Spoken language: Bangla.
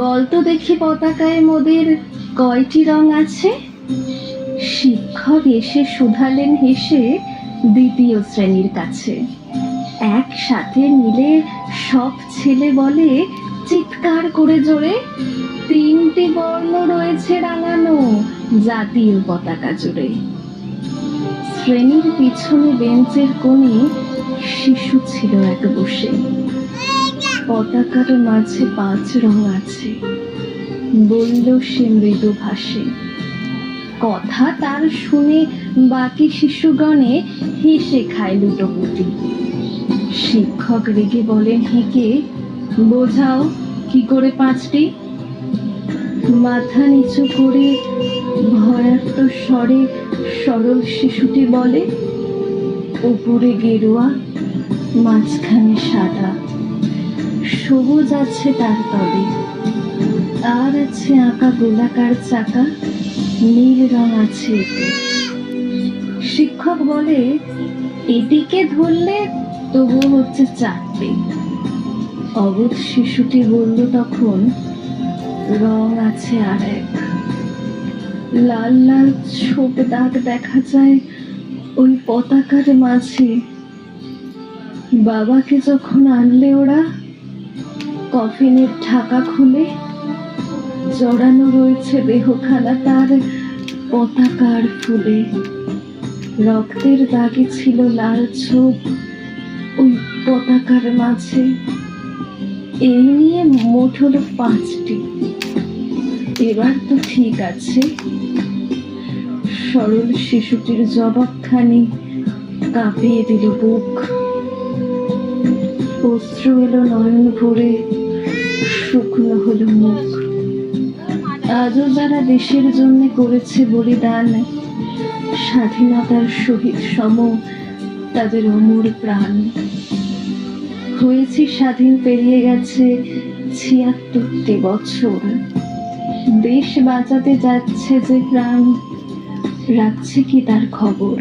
বলতো দেখি পতাকায় মোদের কয়টি রং আছে? শিক্ষক এসে শুধালেন হেসে দ্বিতীয় শ্রেণীর কাছে। একসাথে মিলে সব ছেলে বলে চিৎকার করে জোরে, তিনটি বর্ণ রয়েছে রাঙানো জাতীয় পতাকা জুড়ে। শ্রেণীর পিছনে বেঞ্চের কোণে শিশু ছিল এক বসে। পতাকার মাঝে 5 রং আছে, বলল সে মৃদু ভাষে। কথা তার শুনে বাকি শিশুগণে হেসে খায় লুটোপুটি। শিক্ষক রেগে বলেন হেঁকে, বোঝাও কি করে 5টি? মাথা নিচু করে ভয়ার্ত স্বরে সরল শিশুটি বলে, উপরে গেরুয়া, মাঝখানে সাদা, সবুজ আছে তার তলে, আর আছে আঁকা গোলাকার চাকা, নীল রং আছে এতে। শিক্ষক বলে, এটিকে ধরলে তবু হচ্ছে 4টে। অবোধ শিশুটি বলল তখন, রং আছে আর এক। লাল লাল ছোপ দাগ দেখা যায় ওই পতাকার মাঝে। বাবাকে যখন আনলে ওরা, কফিনের ঢাকা খুলে জড়ানো রয়েছে দেহখানা তার পতাকার ফুলে। রক্তের দাগে ছিল লাল ছোপ ওই পতাকার মাঝে। এই নিয়ে মোট হলো 5টি। এবার তো ঠিক আছে। সরল শিশুটির জবাবখানি কাঁপিয়ে দিল বুক। অশ্রু এলো নয়ন ভরে, শুকনো হলো মুখ। আজও যারা দেশের জন্য করেছে বলিদান, স্বাধীনতার সহিত সম তাদের অমর প্রাণ। হয়েছি স্বাধীন, পেরিয়ে গেছে 76টি বছর। দেশ বাঁচাতে যাচ্ছে যে প্রাণ, রাখছে কি তার খবর?